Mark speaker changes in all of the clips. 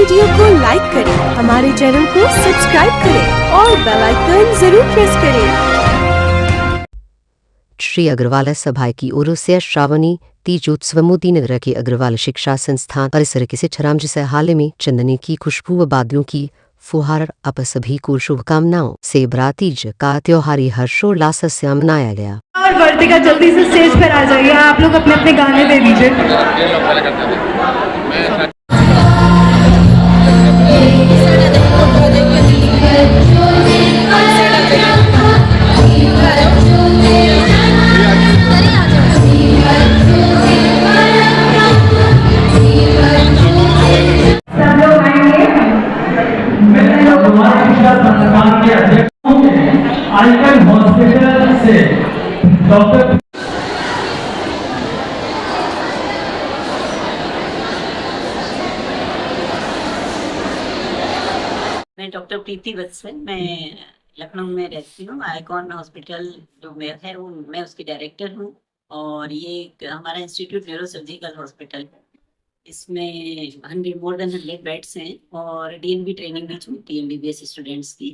Speaker 1: Video को like करें, हमारे चैनल को सब्सक्राइब करें और बेल आइकन जरूर प्रेस करें।
Speaker 2: श्री अग्रवाल सभायकी उरुस्य श्रावणी तीजोत्सवमोदी नगर के अग्रवाल शिक्षा संस्थान परिसर के छरामजी से हाल में चंदने की खुशबू व बादलों की फुहार आप सभी को शुभकामनाओं से बरातीज का त्योहारी हर्षोल्लास से मनाया गया।
Speaker 3: और वर्तिका जल्दी से स्टेज पर आ जाइए, आप लोग अपने अपने गाने दे दीजिए।
Speaker 4: आइकन हॉस्पिटल से डॉक्टर
Speaker 5: मैं डॉक्टर प्रीति वत्सल, मैं लखनऊ में रहती हूँ। आइकॉन हॉस्पिटल जो में है वो मैं उसकी डायरेक्टर हूँ और ये हमारा इंस्टीट्यूट न्यूरो सर्जिकल हॉस्पिटल है। इसमें 100 बेड्स हैं और डीएनबी ट्रेनिंग भी होती है एमबीबीएस स्टूडेंट्स की।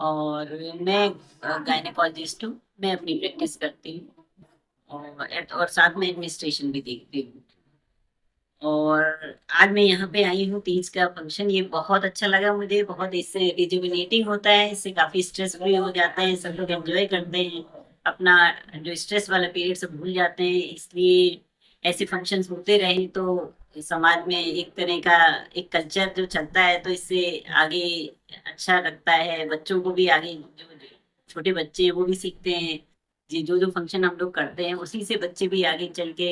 Speaker 5: और मैं गायनेकोलॉजिस्ट हूँ, मैं अपनी प्रैक्टिस करती हूँ और साथ में एडमिनिस्ट्रेशन भी देखती हूँ। और आज मैं यहाँ पे आई हूँ तीज का फंक्शन, ये बहुत अच्छा लगा मुझे, बहुत इससे रिजुविनेटिंग होता है, इससे काफ़ी स्ट्रेस फ्री हो जाता है, सब लोग एंजॉय करते हैं, अपना जो स्ट्रेस वाला पीरियड सब भूल जाते हैं। इसलिए ऐसे फंक्शंस होते रहे तो समाज में एक तरह का एक कल्चर जो चलता है तो इससे आगे अच्छा लगता है, बच्चों को भी आगे, जो छोटे बच्चे हैं वो भी सीखते हैं। जो जो फंक्शन हम लोग करते हैं उसी से बच्चे भी आगे चल के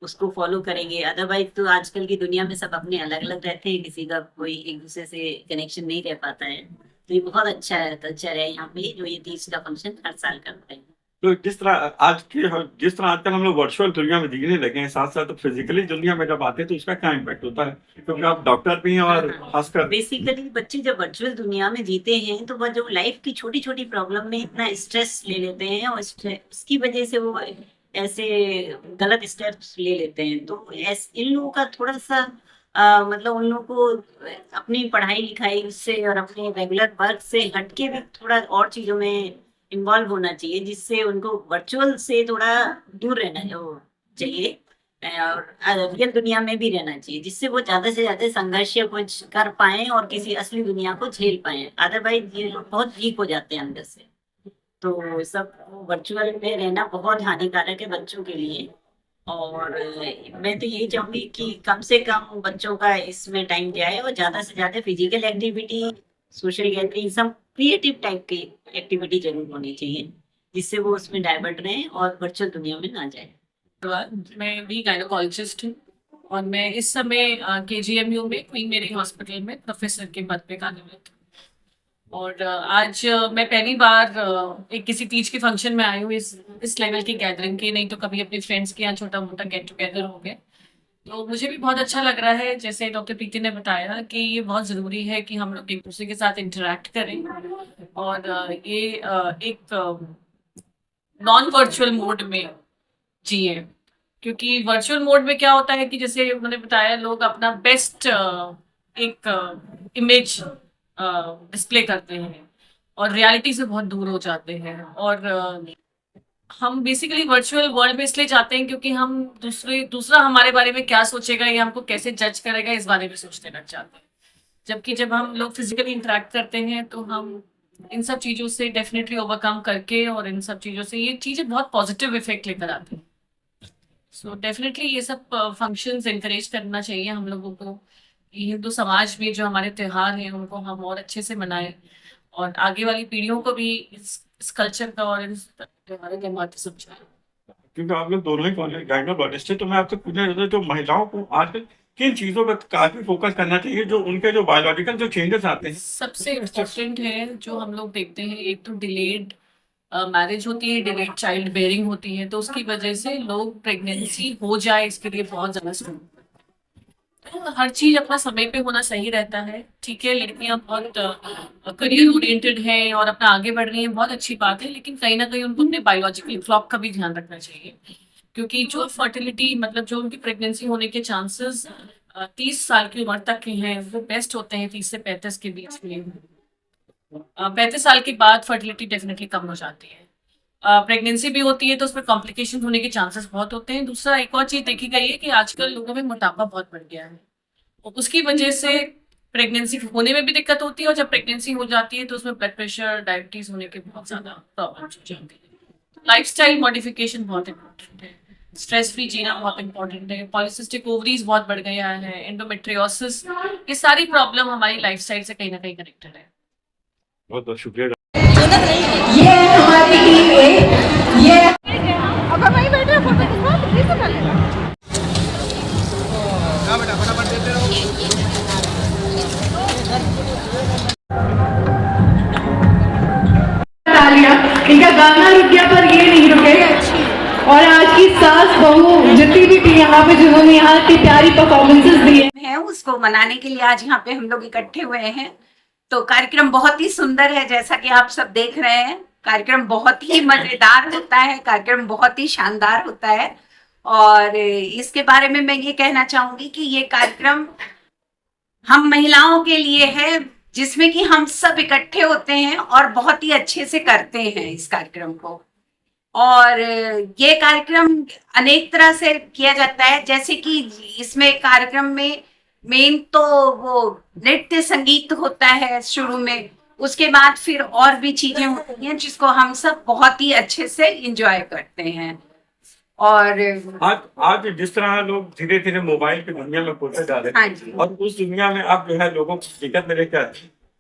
Speaker 5: उसको फॉलो करेंगे। अदरवाइज तो आजकल की दुनिया में सब अपने अलग अलग रहते हैं, किसी का कोई एक दूसरे से कनेक्शन नहीं रह पाता है। तो ये बहुत अच्छा है कल्चर है यहाँ पे, जो ये तीज का फंक्शन हर साल करते हैं।
Speaker 4: तो जिस तरह आजकल हम लोग वर्चुअल दुनिया में जीने लगे हैं, साथ साथ तो फिजिकली दुनिया में जब आते हैं तो उसका क्या इम्पैक्ट होता है, क्योंकि आप डॉक्टर भी हैं और खासकर
Speaker 5: बेसिकली बच्चे जब वर्चुअल दुनिया में जीते हैं तो वह जो लाइफ की छोटी छोटी प्रॉब्लम में इतना स्ट्रेस ले लेते हैं और उसकी वजह से वो ऐसे गलत स्टेप्स ले लेते हैं। तो इन लोगों का थोड़ा सा मतलब उन लोगों को अपनी पढ़ाई लिखाई से और अपने रेगुलर वर्क से हटके भी थोड़ा और चीजों में इन्वॉल्व होना चाहिए, जिससे उनको वर्चुअल से थोड़ा दूर रहना चाहिए और रियल दुनिया में भी रहना चाहिए, जिससे वो ज्यादा से ज्यादा संघर्ष या कुछ कर पाए और किसी असली दुनिया को झेल पाए। अदरवाइज ये लोग बहुत वीक हो जाते हैं अंदर से। तो सब वर्चुअल में रहना बहुत हानिकारक है बच्चों के लिए। और मैं तो यही चाहूंगी कि कम से कम बच्चों का इसमें टाइम जाए और ज्यादा से ज्यादा फिजिकल एक्टिविटी, सोशल गैदरिंग, सब क्रिएटिव टाइप की एक्टिविटी जरूर होनी चाहिए, जिससे वो उसमें डाइवर्ट रहे और वर्चुअल दुनिया में ना जाए।
Speaker 6: मैं भी गायनेकोलॉजिस्ट हूँ और मैं इस समय केजीएमयू में क्वीन मेरी हॉस्पिटल में प्रोफेसर के पद पे कार्यरत हूँ। और आज मैं पहली बार एक किसी तीज के फंक्शन में आई हूँ इस लेवल की गैदरिंग की, नहीं तो कभी अपने फ्रेंड्स के यहाँ छोटा मोटा गेट टुगेदर हो गया। तो मुझे भी बहुत अच्छा लग रहा है, जैसे डॉक्टर प्रीति ने बताया कि ये बहुत ज़रूरी है कि हम लोग एक दूसरे के साथ इंटरेक्ट करें और ये एक नॉन वर्चुअल मोड में जिए। क्योंकि वर्चुअल मोड में क्या होता है कि जैसे उन्होंने बताया, लोग अपना बेस्ट एक इमेज डिस्प्ले करते हैं और रियलिटी से बहुत दूर हो जाते हैं। और हम बेसिकली वर्चुअल वर्ल्ड में इसलिए जाते हैं क्योंकि हम दूसरा हमारे बारे में क्या सोचेगा या हमको कैसे जज करेगा इस बारे में सोचने लग जाते हैं। जबकि जब हम लोग फिजिकली इंटरेक्ट करते हैं तो हम इन सब चीज़ों से डेफिनेटली ओवरकम करके और इन सब चीज़ों से ये चीज़ें बहुत पॉजिटिव इफेक्ट लेकर आती हैं। सो डेफिनेटली ये सब फंक्शंस इंकरेज करना चाहिए हम लोगों को। हिंदू समाज में जो हमारे त्योहार हैं उनको हम और अच्छे से मनाएं और आगे वाली पीढ़ियों को भी इस कल्चर का और इस त्योहारों के महत्व समझाएं।
Speaker 4: क्योंकि आप लोग दोनों ही गायनेकोलॉजिस्ट हैं, तो मैं आपसे पूछना चाहता हूँ, जो महिलाओं को आजकल किन चीजों पर काफी फोकस करना चाहिए, जो उनके जो बायोलॉजिकल जो चेंजेस आते हैं?
Speaker 6: सबसे इम्पोर्टेंट है जो हम लोग देखते हैं, एक तो डिलेड मैरिज होती है, डिलेड चाइल्ड बेयरिंग होती है, तो उसकी वजह से लोग प्रेगनेंसी हो जाए इसके लिए बहुत ज्यादा स्ट्रगल। तो हर चीज अपना समय पे होना सही रहता है। ठीक है, लड़कियां बहुत करियर ओरिएंटेड हैं और अपना आगे बढ़ रही हैं, बहुत अच्छी बात है, लेकिन कहीं ना कहीं उनको अपने बायोलॉजिकल क्लॉक का भी ध्यान रखना चाहिए। क्योंकि जो फर्टिलिटी मतलब जो उनकी प्रेगनेंसी होने के चांसेस 30 साल की उम्र तक के हैं वो बेस्ट होते हैं, 30 से 35 के बीच में। 35 साल के बाद फर्टिलिटी डेफिनेटली कम हो जाती है। प्रेगनेंसी भी होती है तो उसमें कॉम्प्लिकेशन होने के चांसेस बहुत होते हैं। दूसरा एक और चीज़ देखी गई है कि आजकल लोगों में मोटापा बहुत बढ़ गया है, और उसकी वजह से प्रेगनेंसी होने में भी दिक्कत होती है, और जब प्रेगनेंसी हो जाती है तो उसमें ब्लड प्रेशर, डायबिटीज होने के बहुत ज़्यादा प्रॉब्लम्स हो जाती है। लाइफस्टाइल मॉडिफिकेशन बहुत इंपॉर्टेंट है, स्ट्रेस फ्री जीना बहुत इंपॉर्टेंट है। पॉलिसिस्टिक ओवरीज बहुत बढ़ गया है, एंडोमेट्रियोसिस, ये सारी प्रॉब्लम हमारी लाइफस्टाइल से कहीं ना कहीं कनेक्टेड है।
Speaker 4: बहुत बहुत शुक्रिया।
Speaker 3: ये हमारी टीम ए, ये
Speaker 1: अगर वहीं बैठे फोटो खिंचवा तो प्लीज कर लेना।
Speaker 3: तालियां, इनका गाना रुक गया पर ये नहीं रुके। और आज की सास बहू जितनी भी थी यहाँ पे, जिन्होंने यहाँ की प्यारी परफॉर्मेंसेस दी
Speaker 5: है उसको मनाने के लिए आज यहाँ पे हम लोग इकट्ठे हुए हैं। तो कार्यक्रम बहुत ही सुंदर है, जैसा कि आप सब देख रहे हैं। कार्यक्रम बहुत ही मजेदार होता है, कार्यक्रम बहुत ही शानदार होता है। और इसके बारे में मैं ये कहना चाहूंगी कि ये कार्यक्रम हम महिलाओं के लिए है, जिसमें कि हम सब इकट्ठे होते हैं और बहुत ही अच्छे से करते हैं इस कार्यक्रम को। और ये कार्यक्रम अनेक तरह से किया जाता है, जैसे कि इसमें कार्यक्रम में मेन तो वो नृत्य संगीत होता है शुरू में, उसके बाद फिर और भी चीजें होती हैं जिसको हम सब बहुत ही अच्छे से एंजॉय करते हैं। और
Speaker 4: आज जिस तरह लोग धीरे धीरे मोबाइल की दुनिया में घुसते जा रहे
Speaker 5: हाँ
Speaker 4: हैं,
Speaker 5: जी,
Speaker 4: और उस दुनिया में आप जो है लोगों को हकीकत में लेकर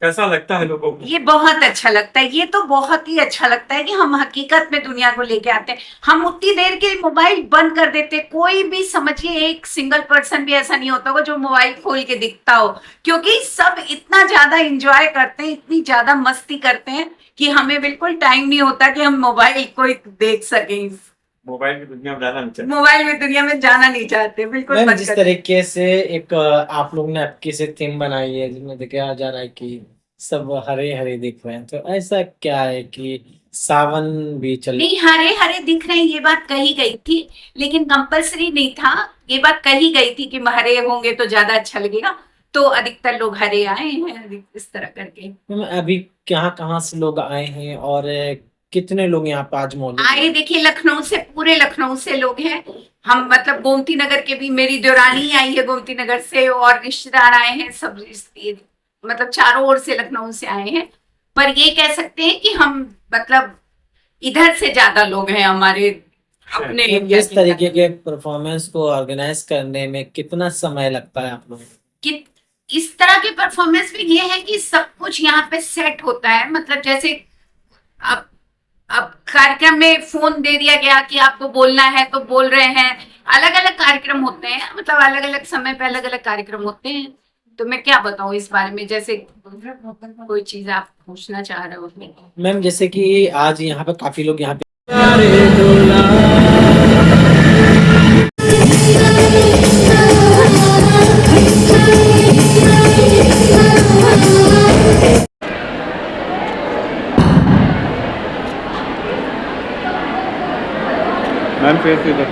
Speaker 4: कैसा लगता है लोगों को?
Speaker 5: ये बहुत अच्छा लगता है। ये तो बहुत ही अच्छा लगता है कि हम हकीकत में दुनिया को लेके आते हैं। हम उतनी देर के मोबाइल बंद कर देते, कोई भी समझिए एक सिंगल पर्सन भी ऐसा नहीं होता होगा जो मोबाइल खोल के दिखता हो, क्योंकि सब इतना ज्यादा एंजॉय करते हैं, इतनी ज्यादा मस्ती करते हैं कि हमें बिल्कुल टाइम नहीं होता कि हम मोबाइल को देख सकें।
Speaker 4: मोबाइल की दुनिया में जाना नहीं चाहिए,
Speaker 5: मोबाइल में दुनिया में जाना नहीं चाहते, बिल्कुल
Speaker 7: मैम
Speaker 5: मत
Speaker 7: जिस
Speaker 5: करिए।
Speaker 7: तरीके से एक आप लोग ने आपकी से थीम बनाई है जिसमें देखा जा रहा है कि सब हरे हरे दिख रहे हैं, तो ऐसा क्या है कि सावन भी चल
Speaker 5: नहीं, हरे हरे दिख रहे हैं ये बात कही गई थी, लेकिन कंपलसरी नहीं था। ये बात कही गई थी कि हरे होंगे तो ज्यादा अच्छा लगेगा, तो अधिकतर लोग हरे आए हैं इस तरह करके।
Speaker 7: मैम अभी कहाँ से लोग आए हैं और कितने लोग यहाँ पे आज मौजूद
Speaker 5: आए
Speaker 7: हैं?
Speaker 5: देखिए, लखनऊ से, पूरे लखनऊ से लोग हैं। हम मतलब गोमती नगर के भी, मेरी देवरानी आई है गोमती नगर से, और रिश्तेदार आए हैं सब, मतलब चारों ओर से लखनऊ से आए हैं। पर ये कह सकते हैं कि हम मतलब इधर से ज्यादा लोग हैं हमारे अपने
Speaker 7: मैम,
Speaker 5: एरिया
Speaker 7: इस तरीके के परफॉर्मेंस को ऑर्गेनाइज करने में कितना समय लगता है आप लोगों को?
Speaker 5: कि इस तरह के परफॉर्मेंस में ये है कि सब कुछ यहाँ पे सेट होता है। मतलब जैसे अब कार्यक्रम में फोन दे दिया गया कि आपको बोलना है तो बोल रहे हैं। अलग अलग कार्यक्रम होते हैं, मतलब अलग अलग समय पे अलग अलग कार्यक्रम होते हैं। तो मैं क्या बताऊं इस बारे में, जैसे कोई चीज आप पूछना चाह रहे हो?
Speaker 7: मैम जैसे कि आज यहाँ पे काफी लोग यहाँ पे
Speaker 4: मैम फिर से इधर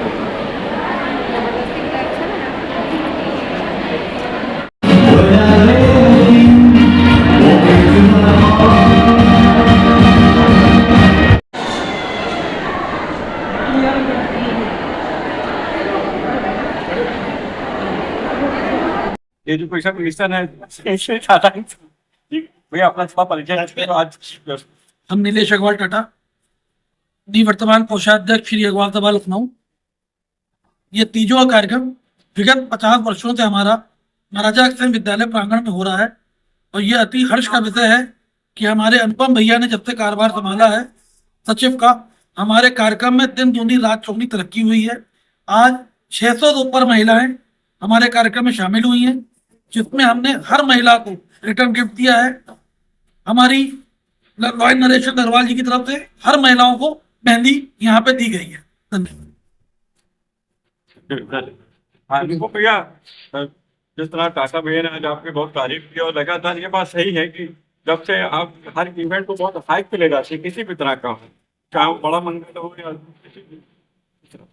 Speaker 4: ये जो पैसा मिनिस्टर है इससे टाटा भैया अपना थोड़ा परिचय दीजिए। आज
Speaker 8: हम नीलेश अग्रवाल टाटा, निवर्तमान कोषाध्यक्ष श्री अग्रवाल सभा लखनऊ। ये तीजों कार्यक्रम विगत 50 वर्षों से हमारा महाराजा अग्रसेन विद्यालय प्रांगण में हो रहा है, और ये अति हर्ष का विषय है कि हमारे अनुपम भैया ने जब से कारोबार संभाला है सचिव का, हमारे कार्यक्रम में दिन दूनी रात चौगनी तरक्की हुई है। आज 600 से ऊपर महिलाएं हमारे कार्यक्रम में शामिल हुई हैं, जिसमें हमने हर महिला को रिटर्न गिफ्ट दिया है। हमारी लॉयन नरेश अग्रवाल जी की तरफ से हर महिलाओं को मेहंदी यहाँ पे दी गई है। धन्यवाद।
Speaker 4: हाँ देखो भैया, जिस तरह टाटा भैया ने आज आपकी बहुत तारीफ की, और लगातार ये बात सही है कि जब से आप हर इवेंट को बहुत हाइप पे ले जाते हैं, किसी भी तरह का हो, चाहे वो बड़ा मंगल हो या किसी भी तरह।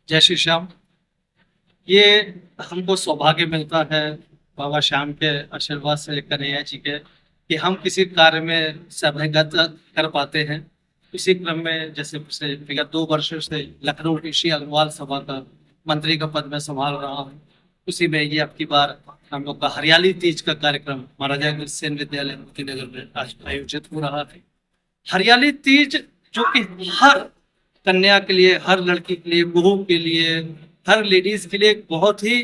Speaker 8: जय श्री श्याम।
Speaker 9: ये हमको सौभाग्य मिलता है बाबा श्याम के आशीर्वाद से, कन्हैया जी के, कि हम किसी कार्य में सहभागिता कर पाते हैं। इसी क्रम में जैसे पिछले विगत 2 वर्षों से लखनऊ की श्री अग्रवाल सभा का मंत्री का पद में संभाल रहा हूँ। उसी में ये अब की बार हम लोग का हरियाली तीज का कार्यक्रम महाराजा अग्रसेन विद्यालय मोतीनगर में आज आयोजित हो रहा है। हरियाली तीज जो कि हर कन्या के लिए, हर लड़की के लिए, बहू के लिए, हर लेडीज के लिए एक बहुत ही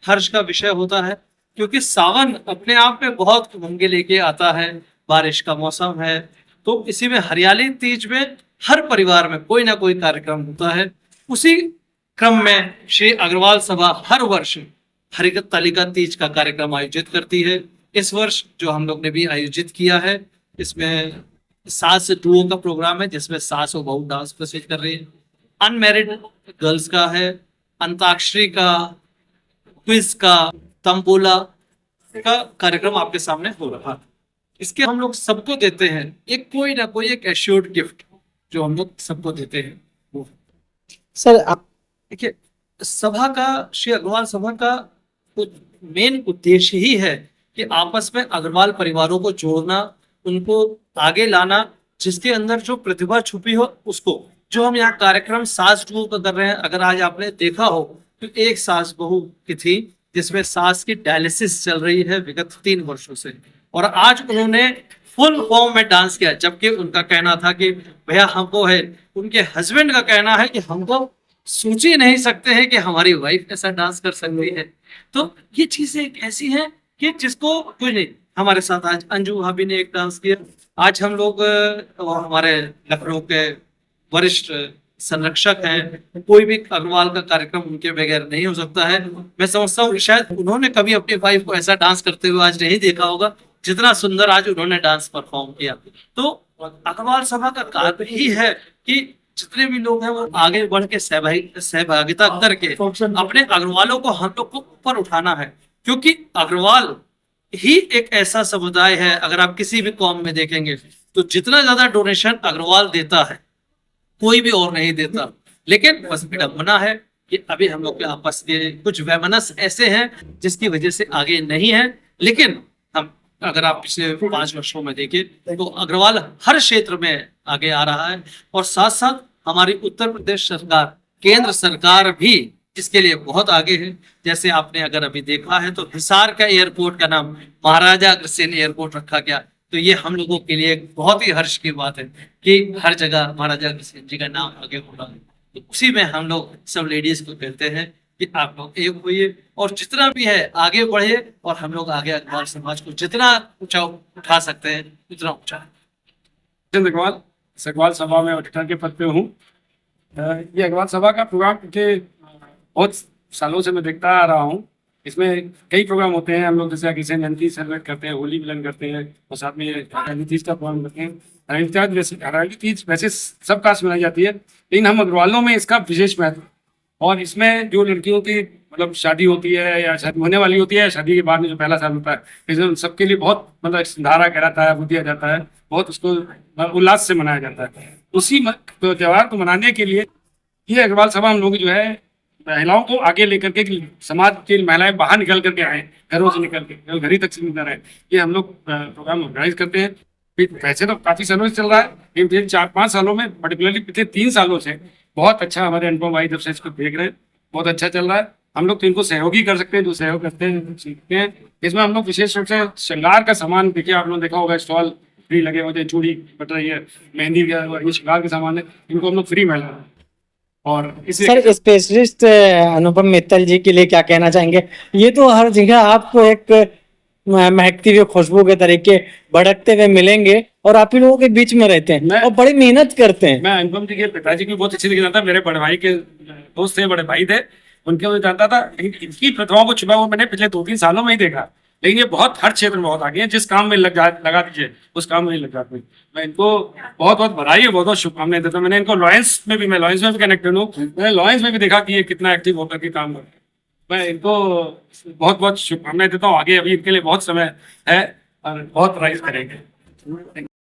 Speaker 9: हर्ष का विषय होता है, क्योंकि सावन अपने आप में बहुत उमंग लेके आता है, बारिश का मौसम है। तो इसी में हरियाली तीज में हर परिवार में कोई ना कोई कार्यक्रम होता है। उसी क्रम में श्री अग्रवाल सभा हर वर्ष हरितालिका तीज का कार्यक्रम आयोजित करती है। इस वर्ष जो हम लोग ने भी आयोजित किया है, इसमें सास डुओ का प्रोग्राम है, जिसमें सास और बहू डांस प्रस्तुत कर रही है। अनमैरिड गर्ल्स का है, अंताक्षरी का, क्विज का, तंबोला का कार्यक्रम आपके सामने हो रहा है। इसके हम लोग सबको देते हैं एक कोई ना कोई एक एश्योर्ड गिफ्ट जो हम लोग सबको देते हैं। वो
Speaker 7: सर आप
Speaker 9: देखिए, सभा का, श्री अग्रवाल सभा का मेन उद्देश्य ही है कि आपस में अग्रवाल परिवारों को जोड़ना, उनको आगे लाना, जिसके अंदर जो प्रतिभा छुपी हो उसको। जो हम यहाँ कार्यक्रम सास बहू का कर रहे हैं, अगर आज आपने देखा हो तो एक सास बहू की थी जिसमें सास की डायलिसिस चल रही है विगत 3 वर्षों से, और आज उन्होंने फुल फॉर्म में डांस किया। जबकि उनका कहना था कि भैया हमको है, उनके हस्बैंड का कहना है कि हमको सोच ही नहीं सकते हैं कि हमारी वाइफ ऐसा डांस कर सकती है। तो ये चीजें एक ऐसी हैं कि जिसको कोई नहीं। हमारे साथ आज अंजू भाभी ने एक डांस किया। आज हम लोग हमारे लखनऊ के वरिष्ठ संरक्षक हैं, कोई भी अग्रवाल का कार्यक्रम उनके बगैर नहीं हो सकता है। मैं समझता हूँ शायद उन्होंने कभी अपनी वाइफ को ऐसा डांस करते हुए आज नहीं देखा होगा जितना सुंदर आज उन्होंने डांस परफॉर्म किया। तो अग्रवाल सभा का कार्य ही है कि जितने भी लोग हैं वो आगे बढ़ के सहभागिता करके अपने अग्रवालों को हम लोग को ऊपर उठाना है, क्योंकि अग्रवाल ही एक ऐसा समुदाय है। अगर आप किसी भी कौम में देखेंगे तो जितना ज्यादा डोनेशन अग्रवाल देता है कोई भी और नहीं देता। लेकिन बस विडंबना है कि अभी हम लोग के आपस के कुछ वैमनस्य ऐसे हैं जिसकी वजह से आगे नहीं है। लेकिन हम अगर आप पिछले 5 वर्षों में देखें तो अग्रवाल हर क्षेत्र में आगे आ रहा है, और साथ साथ हमारी उत्तर प्रदेश सरकार, केंद्र सरकार भी इसके लिए बहुत आगे है। जैसे आपने अगर अभी देखा है तो हिसार का एयरपोर्ट का नाम महाराजा अग्रसेन एयरपोर्ट रखा गया। तो ये हम लोगों के लिए बहुत ही हर्ष की बात है कि हर जगह महाराजा अग्रसेन जी का नाम आगे हो रहा है। तो उसी में हम लोग सब लेडीज को कहते हैं कि आप लोग एक होइए और जितना भी है आगे बढ़िए, और हम लोग आगे अग्रवाल समाज को जितना ऊंचा उठा सकते हैं उतना ऊंचा।
Speaker 10: अग्रवाल अग्रवाल सभा में ऑडिटर के पद पे हूँ। ये अग्रवाल सभा का प्रोग्राम के बहुत सालों से मैं देखता आ रहा हूँ। इसमें कई प्रोग्राम होते हैं। हम लोग जैसे अग्रसेन जयंती सेलिब्रेट करते हैं, होली मिलन करते हैं, और साथ में हरियाली तीज का प्रोग्राम करते हैं। हरियाली तीज वैसे सब कास्ट मनाई जाती है, लेकिन हम अग्रवालों में इसका विशेष महत्व। और इसमें जो लड़कियों की मतलब शादी होती है या शादी होने वाली होती है, शादी के बाद में जो पहला साल होता है, इसमें सबके लिए बहुत मतलब संधारा कहलाता है, वो दिया जाता है, बहुत उसको उल्लास से मनाया जाता है। उसी त्यौहार को मनाने के लिए ये अग्रवाल सभा हम लोग जो है महिलाओं को आगे लेकर के, समाज की महिलाएं बाहर निकल करके आए, घरों से निकल के घर ही तक सीमित न रहे, ये हम लोग प्रोग्राम ऑर्गेनाइज करते हैं। वैसे तो काफी सालों से चल रहा है, लेकिन 4-5 सालों में, पर्टिकुलरली पिछले 3 सालों से बहुत अच्छा हमारे अनुपम भाई जब से इसको देख रहे हैं, बहुत अच्छा चल रहा है। हम लोग तो इनको सहयोग ही कर सकते हैं, जो सहयोग करते हैं सीखते हैं। इसमें हम लोग विशेष रूप से श्रृंगार का सामान, देखिए आप लोगों ने देखा होगा स्टॉल फ्री लगे हुए थे, चूड़ी बट रही है, मेहंदी का, ये श्रृंगार के सामान है, इनको हम लोग फ्री मिल रहा है। और
Speaker 7: सर स्पेशलिस्ट अनुपम मित्तल जी के लिए क्या कहना चाहेंगे? ये तो हर जगह आपको एक महकती हुई खुशबू के तरीके भड़कते हुए मिलेंगे, और आप ही लोगों के बीच में रहते हैं और बड़ी मेहनत करते हैं।
Speaker 10: मैं अनुपम जी के पिताजी को बहुत अच्छे से जानता था, मेरे बड़े भाई के दोस्त थे, बड़े भाई थे, उनके मुझे जानता था। इनकी प्रतिभाओं को छुपा हुआ मैंने पिछले 2-3 सालों में ही देखा। लेकिन ये बहुत हर क्षेत्र में बहुत आगे हैं, जिस काम में लगा दीजिए उस काम में लग जाते हैं। मैं इनको बहुत बहुत बधाई है, बहुत बहुत शुभकामनाएं देता हूँ। मैंने इनको लॉयंस में भी कनेक्टेड हूँ, मैंने लॉयंस में भी देखा कि ये कितना एक्टिव होकर के काम करते हैं। मैं इनको बहुत बहुत शुभकामनाएं देता हूँ। आगे अभी इनके लिए बहुत समय है और बहुत राइज करेंगे।